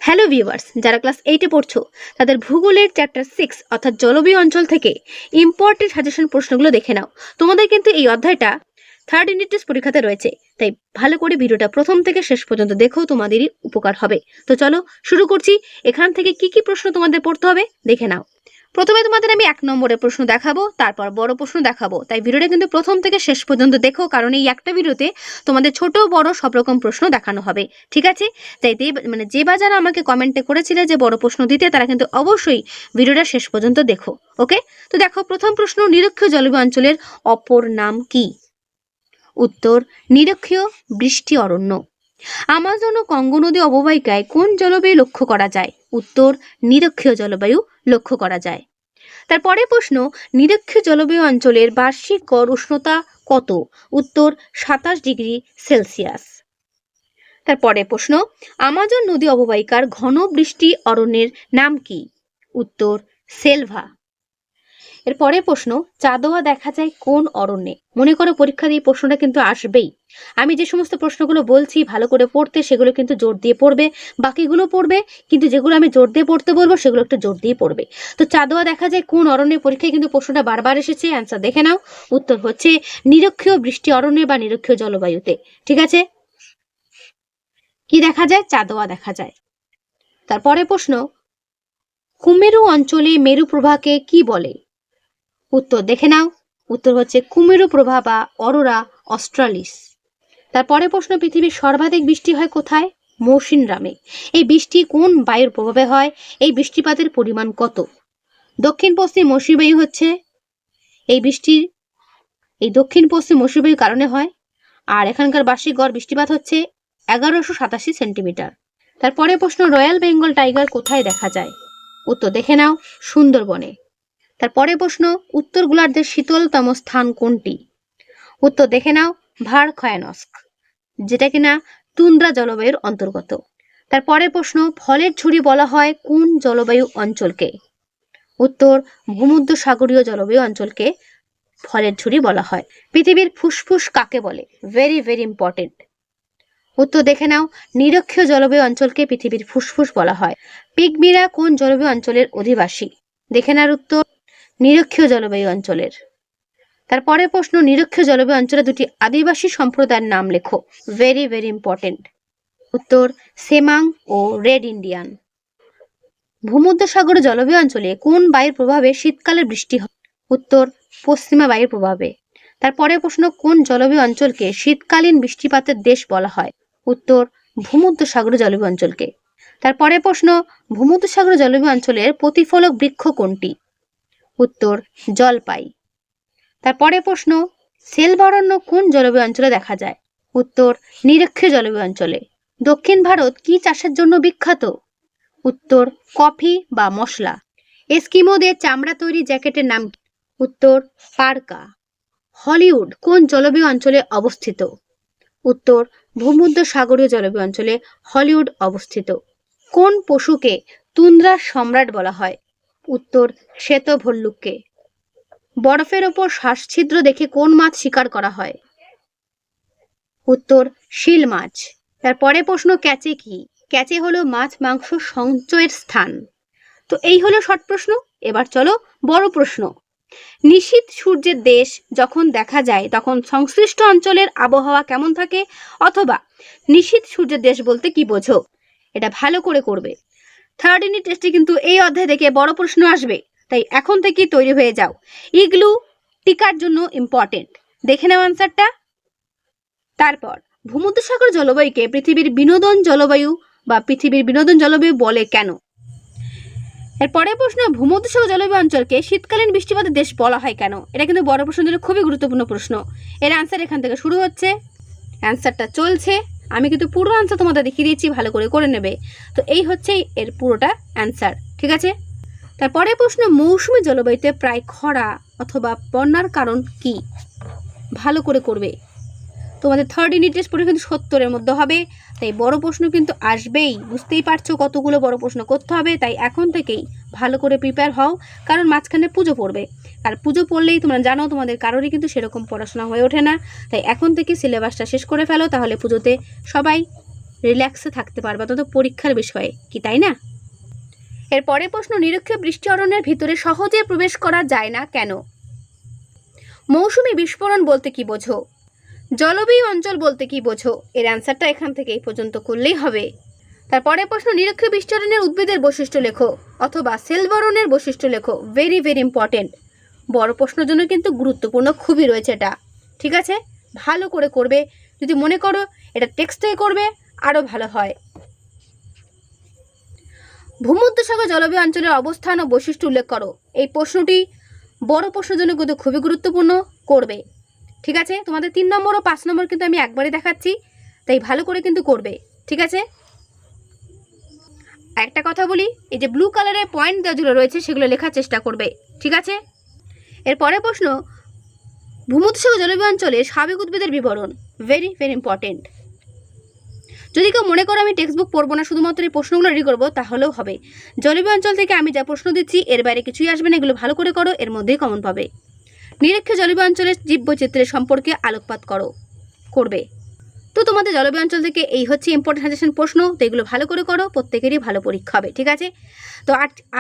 Hello viewers, যারা class 8-এ পড়ছো তাদের ভূগোলের চ্যাপ্টার 6 অর্থাৎ জলবায়ু অঞ্চল থেকে ইম্পর্টেন্ট সাজেশন প্রশ্নগুলো দেখে নাও। তোমাদের কিন্তু এই অধ্যায়টা থার্ড ইউনিট টেস্ট পরীক্ষাতে রয়েছে, তাই ভালো করে ভিডিওটা প্রথম থেকে শেষ পর্যন্ত দেখো, তোমাদেরই উপকার হবে। তো চলো শুরু করছি। এখান থেকে কি কি প্রশ্ন তোমাদের পড়তে হবে দেখে নাও। প্রথমে তোমাদের আমি 1 নম্বরের প্রশ্ন দেখাবো, তারপর বড় প্রশ্ন দেখাবো, তাই ভিডিওটা কিন্তু প্রথম থেকে শেষ পর্যন্ত দেখো, কারণ এই একটা ভিডিওতে তোমাদের ছোট বড় সব রকম প্রশ্ন দেখানো হবে, ঠিক আছে? তাই যে বা যারা আমাকে কমেন্টে করেছিলে যে বড় প্রশ্ন দিতে, তারা কিন্তু অবশ্যই ভিডিওটা শেষ পর্যন্ত দেখো। ওকে, তো দেখো প্রথম প্রশ্ন, নিরক্ষীয় জলবায়ু অঞ্চলের অপর নাম কি? উত্তর, নিরক্ষীয় বৃষ্টি অরণ্য। আমাজন ও কঙ্গো নদী অববাহিকায় কোন জলবায়ু লক্ষ্য করা যায়? উত্তর, নিরক্ষীয় জলবায়ু লক্ষ্য করা যায়। তারপরে প্রশ্ন, নিরক্ষীয় জলবায়ু অঞ্চলের বার্ষিক গড় উষ্ণতা কত? উত্তর, 27 ডিগ্রি সেলসিয়াস। তারপরে প্রশ্ন, আমাজন নদী অববাহিকার ঘন বৃষ্টি অরণ্যের নাম কি? উত্তর, সেলভা। এরপরে প্রশ্ন, চাঁদোয়া দেখা যায় কোন অরণ্যে? মনে করো পরীক্ষা দিয়ে প্রশ্নটা কিন্তু আসবেই। আমি যে সমস্ত প্রশ্নগুলো বলছি ভালো করে পড়তে, সেগুলো কিন্তু জোর দিয়ে পড়বে, বাকিগুলো পড়বে, কিন্তু যেগুলো আমি জোর দিয়ে পড়তে বলবো সেগুলো একটু জোর দিয়ে পড়বে। তো চাঁদোয়া দেখা যায় কোন অরণ্যের? পরীক্ষায় কিন্তু প্রশ্নটা বারবার এসেছে, অ্যান্সার দেখে নাও। উত্তর হচ্ছে নিরক্ষীয় বৃষ্টি অরণ্যে বা নিরক্ষীয় জলবায়ুতে, ঠিক আছে? কি দেখা যায়? চাঁদোয়া দেখা যায়। তারপরে প্রশ্ন, কুমেরু অঞ্চলে মেরু প্রভাকে কি বলে? উত্তর দেখে নাও। উত্তর হচ্ছে কুমেরু প্রভা বা অরোরা অস্ট্রালিস। তারপরে প্রশ্ন, পৃথিবীর সর্বাধিক বৃষ্টি হয় কোথায়? মৌসিনরামে। এই বৃষ্টি কোন বায়ুর প্রভাবে হয়? এই বৃষ্টিপাতের পরিমাণ কত? দক্ষিণ পশ্চিম মৌসুমী বায়ু হচ্ছে এই বৃষ্টির, এই দক্ষিণ পশ্চিম মৌসুমী বায়ুর কারণে হয়। আর এখানকার বার্ষিক গড় বৃষ্টিপাত হচ্ছে 1187 সেন্টিমিটার। তারপরে প্রশ্ন, রয়্যাল বেঙ্গল টাইগার কোথায় দেখা যায়? উত্তর দেখে নাও, সুন্দরবনে। তারপরে প্রশ্ন, উত্তর গোলার্ধের শীতলতম স্থান কোনটি? উত্তর দেখে নাও, ভারখয়ানস্ক, যেটা কিনা তুন্দ্রা জলবায়ুর অন্তর্গত। তারপরে প্রশ্ন, ফলের ঝুড়ি বলা হয় কোন জলবায়ু অঞ্চলকে? উত্তর, ভূমধ্যসাগরীয় জলবায়ু অঞ্চলকে ফলের ঝুড়ি বলা হয়। পৃথিবীর ফুসফুস কাকে বলে? Very very important. উত্তর দেখে নাও, নিরক্ষীয় জলবায়ু অঞ্চলকে পৃথিবীর ফুসফুস বলা হয়। পিগমিরা কোন জলবায়ু অঞ্চলের অধিবাসী? দেখে নাও উত্তর, নিরক্ষীয় জলবায়ু অঞ্চলের। তারপরে প্রশ্ন, নিরক্ষীয় জলবায়ু অঞ্চলে দুটি আদিবাসী সম্প্রদায়ের নাম লেখো। Very very important. উত্তর, সেমাং ও রেড ইন্ডিয়ান। ভূমধ্যসাগর জলবায়ু অঞ্চলে কোন বায়ুর প্রভাবে শীতকালে বৃষ্টি হয়? উত্তর, পশ্চিমা বায়ুর প্রভাবে। তারপরে প্রশ্ন, কোন জলবায়ু অঞ্চলকে শীতকালীন বৃষ্টিপাতের দেশ বলা হয়? উত্তর, ভূমধ্যসাগর জলবায়ু অঞ্চলকে। তারপরে প্রশ্ন, ভূমধ্যসাগর জলবায়ু অঞ্চলের প্রতিফলক বৃক্ষ কোনটি? উত্তর, জলপাই। তারপরে প্রশ্ন, সেলভা অরণ্য কোন জলবায়ু অঞ্চলে দেখা যায়? উত্তর, নিরক্ষীয় জলবায়ু অঞ্চলে। দক্ষিণ ভারত কি চাষের জন্য বিখ্যাত? উত্তর, কফি বা মশলা। এস্কিমোদের চামড়া তৈরি জ্যাকেটের নাম? উত্তর, পার্কা। হলিউড কোন জলবায়ু অঞ্চলে অবস্থিত? উত্তর, ভূমধ্যসাগরীয় জলবায়ু অঞ্চলে হলিউড অবস্থিত। কোন পশুকে তুন্দ্রার সম্রাট বলা হয়? উত্তর, শ্বেত ভল্লুককে। বরফের ওপর শ্বাসছিদ্র দেখে কোন মাছ শিকার করা হয়? উত্তর, শিল মাছ। তারপরে প্রশ্ন, ক্যাচে কি? ক্যাচে হলো মাছ মাংস সঞ্চয়ের স্থান। তো এই হলো শর্ট প্রশ্ন। এবার চলো বড় প্রশ্ন। নিশীথ সূর্যের দেশ যখন দেখা যায় তখন সংশ্লিষ্ট অঞ্চলের আবহাওয়া কেমন থাকে? অথবা নিশীথ সূর্যের দেশ বলতে কি বোঝো? এটা ভালো করে করবে। থার্ড ইউনিট টেস্টে কিন্তু এই অধ্যায় থেকে বড় প্রশ্ন আসবে, তাই এখন থেকেই তৈরি হয়ে যাও। ইগলু টিকার জন্য ইম্পর্টেন্ট, দেখে নাও আনসারটা। তারপর, ভূমধ্যসাগর জলবায়ুকে পৃথিবীর বিনোদন জলবায়ু বলে কেন? এরপরে প্রশ্ন, ভূমধ্যসাগর জলবায়ু অঞ্চলকে শীতকালীন বৃষ্টিপাতের দেশ বলা হয় কেন? এটা কিন্তু বড় প্রশ্নের জন্য খুবই গুরুত্বপূর্ণ প্রশ্ন। এর আনসার এখান থেকে শুরু হচ্ছে, অ্যান্সারটা চলছে। আমি কিন্তু পুরো আনসার তোমাদের দেখিয়ে দিয়েছি, ভালো করে নেবে। তো এই হচ্ছে এর পুরোটা অ্যান্সার, ঠিক আছে? তারপরে প্রশ্ন, মৌসুমী জলবায়ুতে প্রায় খরা অথবা বন্যার কারণ কি? ভালো করে করবে। তোমাদের থার্ড ইউনিট টেস্ট পরীক্ষা কিন্তু 70-এর মধ্যে হবে, তাই বড় প্রশ্ন কিন্তু আসবেই। বুঝতেই পারছো কতগুলো বড় প্রশ্ন করতে হবে, তাই এখন থেকেই ভালো করে প্রিপেয়ার হও, কারণ মাঝখানে পুজো পড়বে। আর পুজো পড়লেই তোমরা জানো তোমাদের কারোরই কিন্তু সেরকম পড়াশোনা হয়ে ওঠে না, তাই এখন থেকে সিলেবাসটা শেষ করে ফেলো, তাহলে পুজোতে সবাই রিল্যাক্সে থাকতে পারবে, অন্তত পরীক্ষার বিষয়ে, কি তাই না? এর পরের প্রশ্ন, নিরক্ষীয় বৃষ্টি অরণ্যের ভিতরে সহজে প্রবেশ করা যায় না কেন? মৌসুমী বিস্ফোরণ বলতে কি বোঝো? জলবায়ু অঞ্চল বলতে কি বোঝো? এর অ্যান্সারটা এখান থেকে এই পর্যন্ত করলেই হবে। তারপরে প্রশ্ন, নিরক্ষীয় বৃষ্টি অরণ্যের উদ্ভিদের বৈশিষ্ট্য লেখো অথবা সেল বরণের বৈশিষ্ট্য লেখো। ভেরি ভেরি ইম্পর্টেন্ট, বড় প্রশ্নের জন্য কিন্তু গুরুত্বপূর্ণ খুবই রয়েছে এটা। ঠিক আছে, ভালো করে করবে। যদি মনে করো এটা টেক্সটে করবে আরও ভালো হয়। ভূমধ্যসাগর জলবায়ু অঞ্চলের অবস্থান ও বৈশিষ্ট্য উল্লেখ করো। এই প্রশ্নটি বড় প্রশ্নের জন্য কিন্তু খুবই গুরুত্বপূর্ণ, করবে। ঠিক আছে, তোমাদের 3 নম্বর ও 5 নম্বর কিন্তু আমি একবারে দেখাচ্ছি, তাই ভালো করে কিন্তু করবে। ঠিক আছে, একটা কথা বলি, এই যে ব্লু কালারের পয়েন্ট যেগুলো রয়েছে সেগুলো লেখার চেষ্টা করবে। ঠিক আছে, এরপরে প্রশ্ন, ভূমধ্যসাগর জলবায়ু অঞ্চলের স্বাভাবিক উদ্ভিদের বিবরণ। Very very important. যদি কেউ মনে করো আমি টেক্সট বুক পড়বো না, শুধুমাত্র এই প্রশ্নগুলো রেডি করবো, তাহলেও হবে। জলবায়ু অঞ্চল থেকে আমি যা প্রশ্ন দিচ্ছি এর বাইরে কিছুই আসবে না, এগুলো ভালো করে করো, এর মধ্যেই কমন পাবে। নিরক্ষীয় জলবায়ু অঞ্চলের জীববৈচিত্র্যের সম্পর্কে আলোকপাত করো, করবে। তো তোমাদের জলবায়ু অঞ্চল থেকে এই হচ্ছে ইম্পর্টেন্ট সাজেশন প্রশ্ন, তো এগুলো ভালো করে করো, প্রত্যেকেরই ভালো পরীক্ষা হবে। ঠিক আছে, তো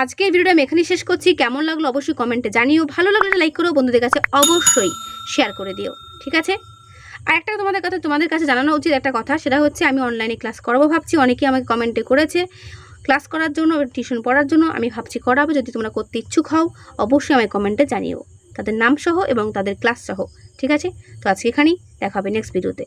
আজকের ভিডিওটা আমি এখানেই শেষ করছি। কেমন লাগলো অবশ্যই কমেন্টে জানিও, ভালো লাগলে লাইক করো, বন্ধুদের কাছে অবশ্যই শেয়ার করে দিও। ঠিক আছে, আর একটা তোমাদের কাছে জানানো উচিত একটা কথা, সেটা হচ্ছে আমি অনলাইনে ক্লাস করাবো ভাবছি। অনেকেই আমাকে কমেন্টে করেছে ক্লাস করার জন্য, টিউশন পড়ার জন্য, আমি ভাবছি করাবো। যদি তোমরা করতে ইচ্ছুক হও অবশ্যই আমায় কমেন্টে জানিও, তাদের নাম সহ এবং তাদের ক্লাস সহ। ঠিক আছে, তো আজকে এখানেই, দেখা হবে নেক্সট ভিডিওতে।